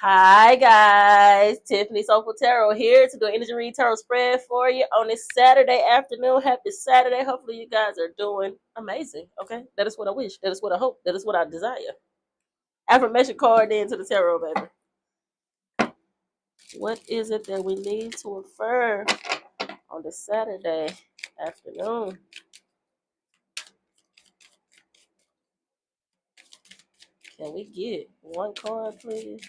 Hi guys, Tiffany Soulful Tarot here to do an energy read tarot spread for you on this Saturday afternoon. Happy Saturday. Hopefully you guys are doing amazing. Okay, that is what I wish. That is what I hope. That is what I desire. Affirmation card into the tarot, baby. What is it that we need to affirm on this Saturday afternoon? Can we get one card, please?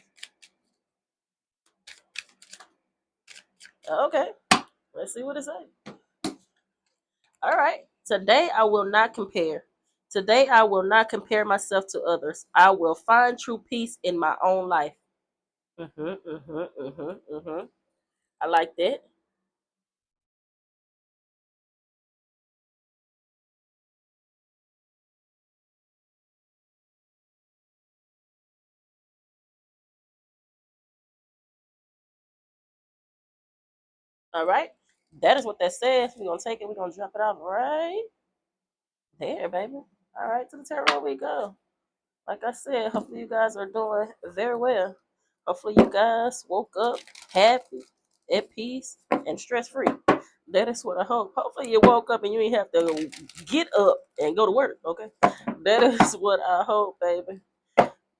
Okay, let's see what it says. All right. Today I will not compare. Today I will not compare myself to others. I will find true peace in my own life. I like that. All right. That is what that says. We're gonna take it. We're gonna drop it off right there, baby. All right, to the tarot we go. Like I said, hopefully you guys are doing very well. Hopefully you guys woke up happy, at peace, and stress free. That is what I hope. Hopefully you woke up and you ain't have to get up and go to work. Okay, that is what I hope, baby.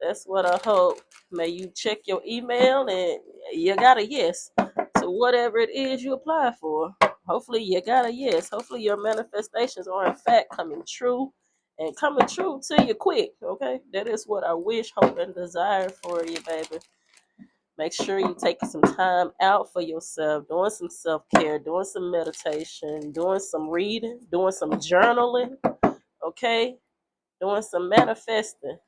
That's what I hope. May you check your email and you got a yes to whatever it is you apply for. Hopefully you got a yes. Hopefully your manifestations are in fact coming true and coming true to you quick. Okay, that is what I wish, hope, and desire for you, baby. Make sure you take some time out for yourself, doing some self care, doing some meditation, doing some reading, doing some journaling. Okay, doing some manifesting,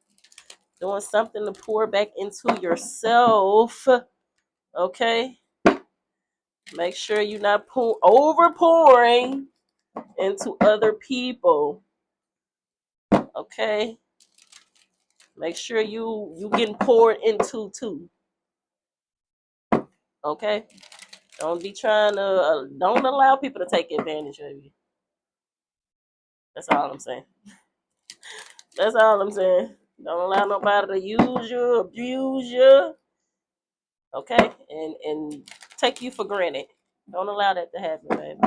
doing something to pour back into yourself. Okay, make sure you're not over pouring into other people. Okay, make sure you getting poured into too. Okay, don't be trying to don't allow people to take advantage of you. That's all I'm saying. That's all I'm saying. Don't allow nobody to use you, abuse you. Okay, and take you for granted. Don't allow that to happen, baby.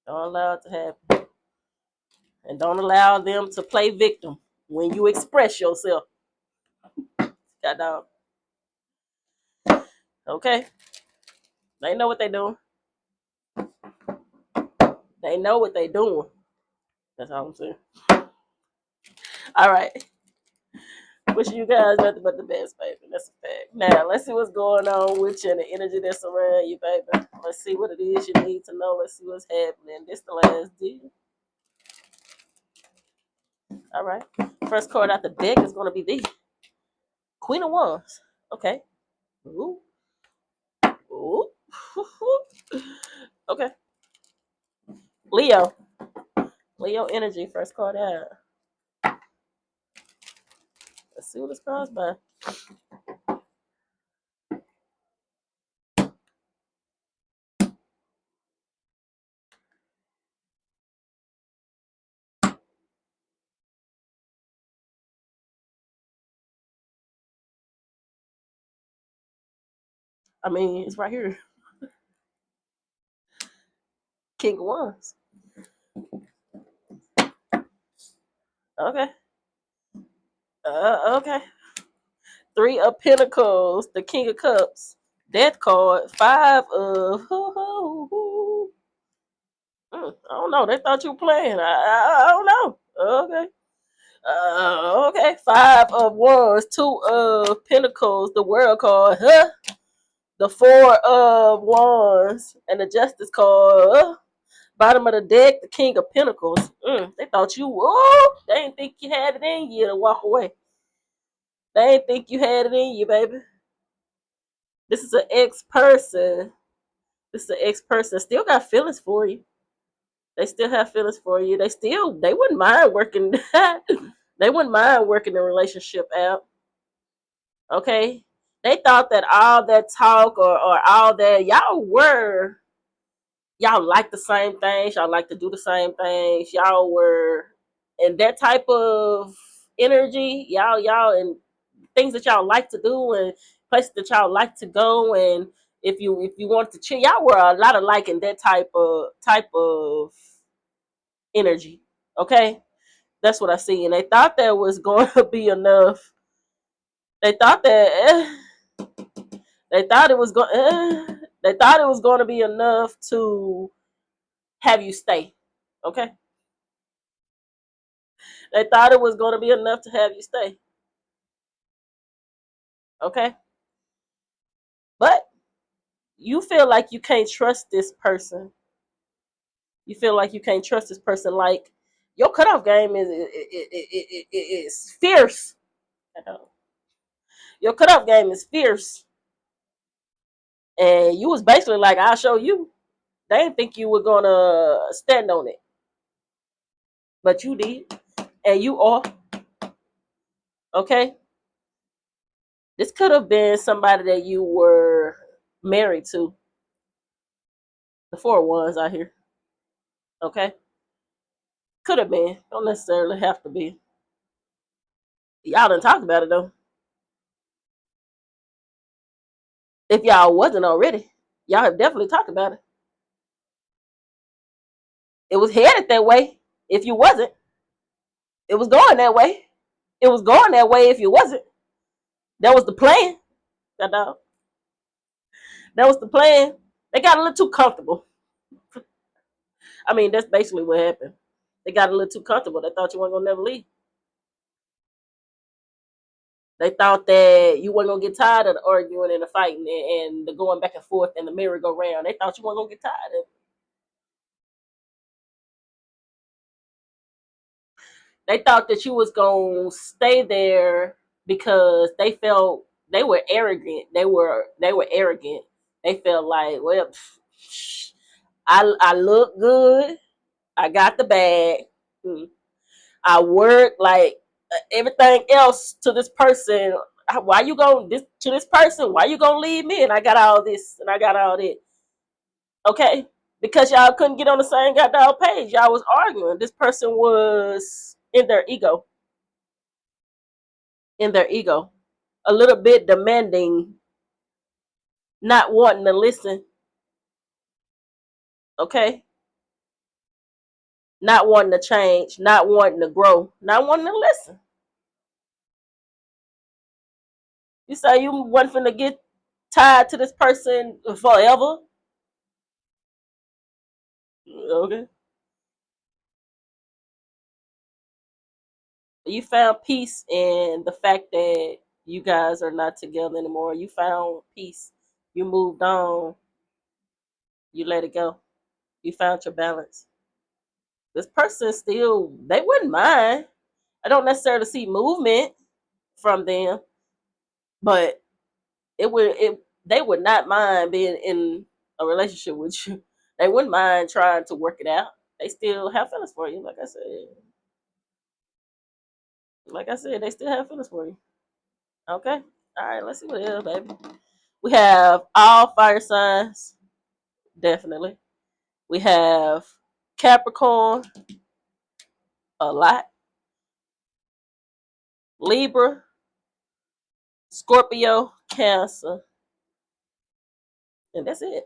Don't allow it to happen. And don't allow them to play victim when you express yourself. God dog. Okay? They know what they doing. They know what they doing. That's all I'm saying. All right. Wishing you guys nothing but the best, baby. That's a fact. Now, let's see what's going on with you and the energy that's around you, baby. Let's see what it is you need to know. Let's see what's happening. This the last deal. All right. First card out the deck is going to be the Queen of Wands. Okay. Ooh. Ooh. Okay. Leo. Leo energy. First card out. Let's see what it's caused by. I mean, it's right here. King of Wands. Okay. Okay. Three of Pentacles. The King of Cups. Death card. Five of. I don't know. They thought you were playing. I don't know. Okay. Okay. Five of Wands. Two of Pentacles. The World card. Huh? The Four of Wands. And the Justice card. Bottom of the deck, the King of Pentacles. They thought you, they didn't think you had it in you to walk away. They didn't think you had it in you, baby. This is an ex-person. This is an ex-person. Still got feelings for you. They still have feelings for you. They wouldn't mind working. They wouldn't mind working the relationship out. Okay? They thought that all that talk or all that, y'all like the same things, y'all like to do the same things, y'all were in that type of energy, y'all and things that y'all like to do and places that y'all like to go, and if you want to chill, y'all were a lot of like in that type of energy. Okay, that's what I see, and they thought that was going to be enough. They thought that they thought it was going. They thought it was going to be enough to have you stay. Okay, they thought it was going to be enough to have you stay. Okay, but you feel like you can't trust this person. You feel like you can't trust this person. Like your cutoff game is fierce. Your cutoff game is fierce, and you was basically like, "I'll show you." They didn't think you were gonna stand on it, but you did, and you are. Okay, this could have been somebody that you were married to. The four ones out here. Okay, could have been. Don't necessarily have to be. Y'all didn't talk about it though. If y'all wasn't already, y'all have definitely talked about it. It was headed that way. If you wasn't, it was going that way. It was going that way if you wasn't. That was the plan. That dog. That was the plan. They got a little too comfortable. I mean, that's basically what happened. They got a little too comfortable. They thought you weren't gonna never leave. They thought that you weren't gonna get tired of the arguing and the fighting and the going back and forth and the merry-go-round. They thought you weren't gonna get tired of it. They thought that you was gonna stay there because they felt they were arrogant. They were arrogant. They felt like, well, I look good. I got the bag. I work like everything else to this person. Why you going this to this person? Why you gonna leave me? And I got all this and I got all that. Okay, because y'all couldn't get on the same goddamn page. Y'all was arguing. This person was in their ego, a little bit demanding, not wanting to listen. Okay, not wanting to change, not wanting to grow, not wanting to listen. You say you wasn't finna get tied to this person forever. Okay. You found peace in the fact that you guys are not together anymore. You found peace. You moved on. You let it go. You found your balance. This person still, they wouldn't mind. I don't necessarily see movement from them, but they would not mind being in a relationship with you. They wouldn't mind trying to work it out. They still have feelings for you, like I said. Like I said, they still have feelings for you. Okay. All right, let's see what else, baby. We have all fire signs, definitely. We have Capricorn, a lot. Libra, Scorpio, Cancer, and that's it.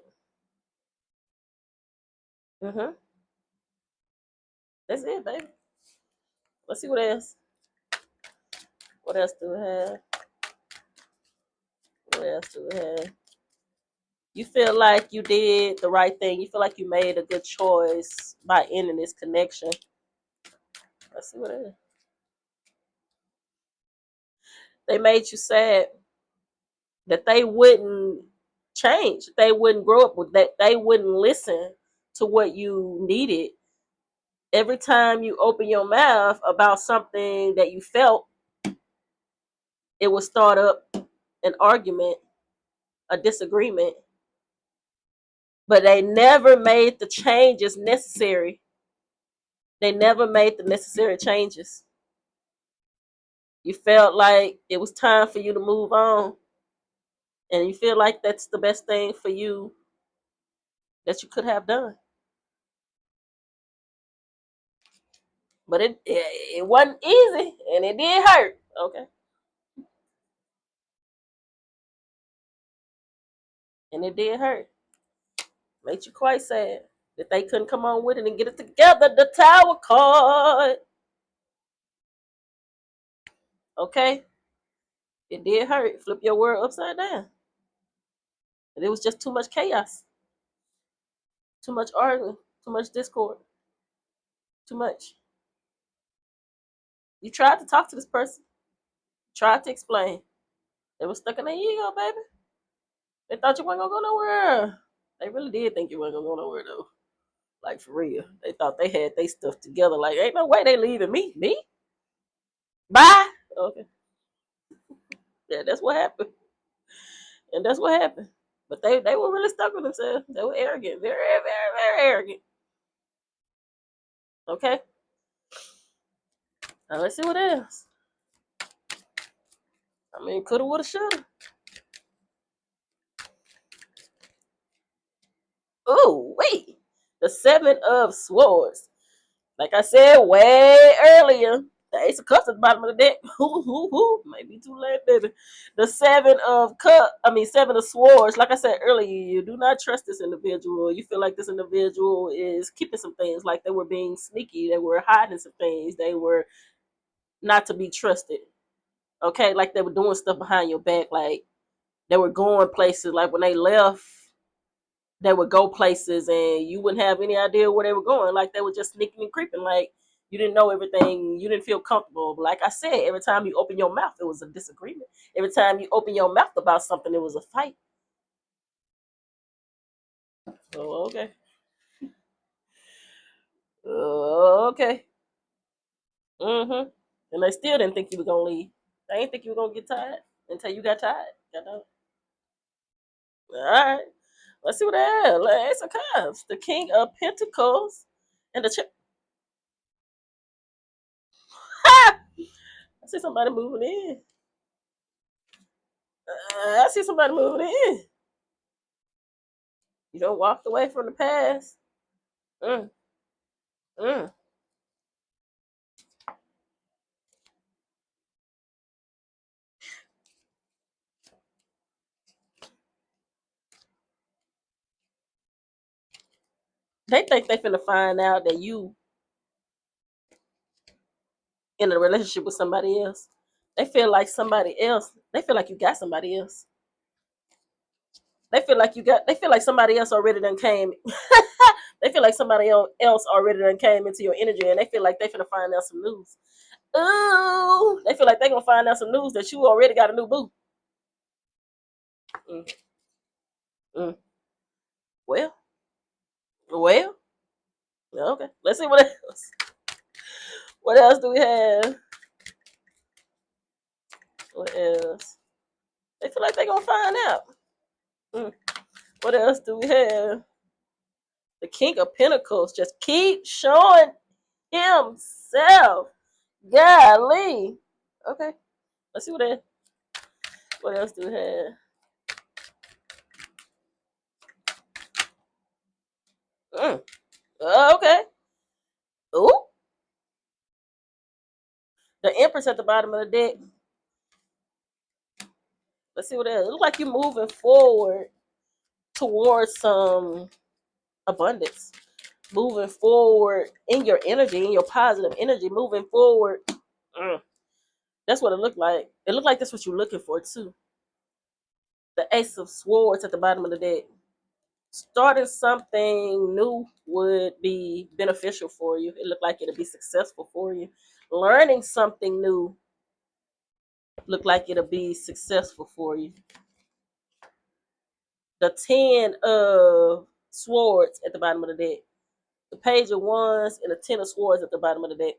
Mm-hmm. That's it, baby. Let's see what else. What else do we have? What else do we have? You feel like you did the right thing. You feel like you made a good choice by ending this connection. Let's see what it is. They made you sad that they wouldn't change. They wouldn't grow up with that. They wouldn't listen to what you needed. Every time you open your mouth about something that you felt, it would start up an argument, a disagreement. But they never made the changes necessary. They never made the necessary changes. You felt like it was time for you to move on. And you feel like that's the best thing for you that you could have done. But it wasn't easy and it did hurt. Okay. And it did hurt. Made you quite sad that they couldn't come on with it and get it together. The Tower card. Okay? It did hurt. Flip your world upside down. And it was just too much chaos. Too much arguing. Too much discord. Too much. You tried to talk to this person. Tried to explain. They were stuck in their ego, baby. They thought you weren't gonna go nowhere. They really did think you weren't gonna go nowhere though. Like for real. They thought they had their stuff together. Like, ain't no way they leaving me. Me? Bye. Okay. Yeah, that's what happened. And that's what happened. But they were really stuck with themselves. They were arrogant. Very, very, very arrogant. Okay? Now let's see what else. I mean, coulda, woulda, shoulda. Oh, wait. The Seven of Swords. Like I said way earlier, the Ace of Cups at the bottom of the deck. Might be too late, baby. The Seven of Swords. Like I said earlier, you do not trust this individual. You feel like this individual is keeping some things, like they were being sneaky, they were hiding some things, they were not to be trusted. Okay, like they were doing stuff behind your back, like they were going places. Like when they left, they would go places and you wouldn't have any idea where they were going. Like they were just sneaking and creeping. Like you didn't know everything. You didn't feel comfortable. But like I said, every time you open your mouth, it was a disagreement. Every time you open your mouth about something, it was a fight. Oh, okay. Okay. Mm-hmm. And they still didn't think you were gonna leave. They didn't think you were gonna get tired until you got tired. All right. Let's see what that is. Ace of Cups, the King of Pentacles, and the I see somebody moving in. I see somebody moving in. You don't walk away from the past. Mm, mm. They think they finna find out that you in a relationship with somebody else. They feel like somebody else. They feel like you got somebody else. They feel like you got. They feel like somebody else already done came. They feel like somebody else already done came into your energy, and they feel like they finna find out some news. Ooh, they feel like they gonna find out some news that you already got a new boo. Mm, mm. Well, well, okay. Let's see what else. What else do we have? What else? They feel like they gonna find out. Mm. What else do we have? The King of Pentacles just keep showing himself. Golly. Okay. Let's see what else do we have? Mm. Okay. Ooh. The Empress at the bottom of the deck. Let's see what else. It looks like you're moving forward towards some abundance. Moving forward in your energy, in your positive energy, moving forward. Mm. That's what it looked like. It looked like that's what you're looking for too. The Ace of Swords at the bottom of the deck. Starting something new would be beneficial for you. It looked like it'll be successful for you. Learning something new looked like it'll be successful for you. The Ten of Swords at the bottom of the deck. The Page of Wands and the Ten of Swords at the bottom of the deck.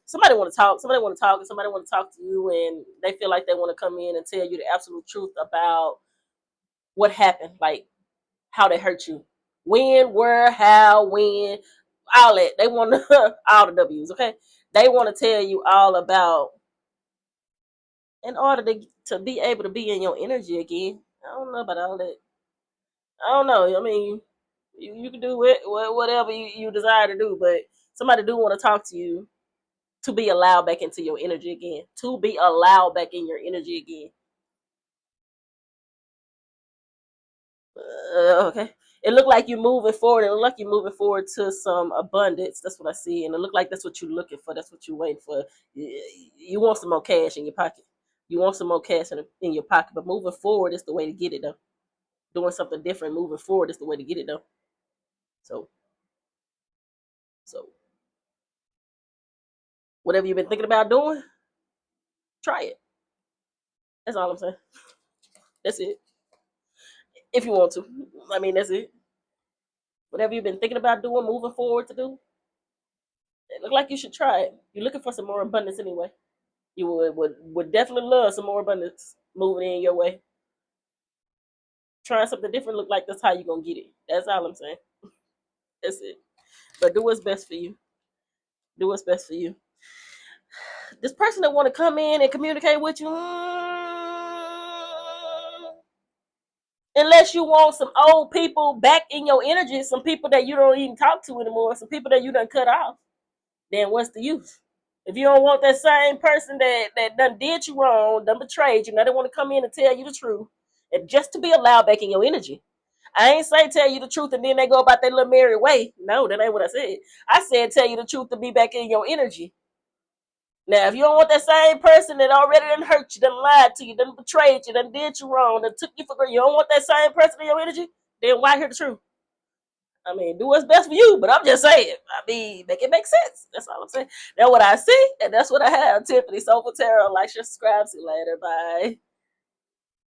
Somebody want to talk. Somebody want to talk, and somebody want to talk to you, and they feel like they want to come in and tell you the absolute truth about what happened, like how they hurt you, when, where, how, when, all that. They want to all the W's. Okay, they want to tell you all about in order to be able to be in your energy again. I don't know about all that. I don't know. I mean, you can do whatever you desire to do, but somebody do want to talk to you to be allowed back into your energy again. To be allowed back in your energy again. Okay. It looked like you're moving forward. It looked like you're moving forward to some abundance. That's what I see. And it looked like that's what you're looking for. That's what you're waiting for. You want some more cash in your pocket. You want some more cash in your pocket. But moving forward is the way to get it, though. Doing something different, moving forward is the way to get it, though. So, so whatever you've been thinking about doing, try it. That's all I'm saying. That's it. If you want to. I mean, that's it. Whatever you've been thinking about doing, moving forward to do, it look like you should try it. You're looking for some more abundance anyway. You would definitely love some more abundance moving in your way. Trying something different look like that's how you're gonna get it. That's all I'm saying. That's it. But do what's best for you. Do what's best for you. This person that want to come in and communicate with you, unless you want some old people back in your energy, some people that you don't even talk to anymore, some people that you done cut off, then what's the use? If you don't want that same person that done did you wrong, done betrayed you, now they want to come in and tell you the truth, and just to be allowed back in your energy. I ain't say tell you the truth and then they go about their little merry way. No, that ain't what I said. I said tell you the truth to be back in your energy. Now, if you don't want that same person that already done hurt you, done lied to you, done betrayed you, done did you wrong, done took you for granted, you don't want that same person in your energy, then why hear the truth? I mean, do what's best for you, but I'm just saying. I mean, make it make sense. That's all I'm saying. That's what I see, and that's what I have. Tiffany, Soulful Tarot. Like, share, subscribe. See you later. Bye.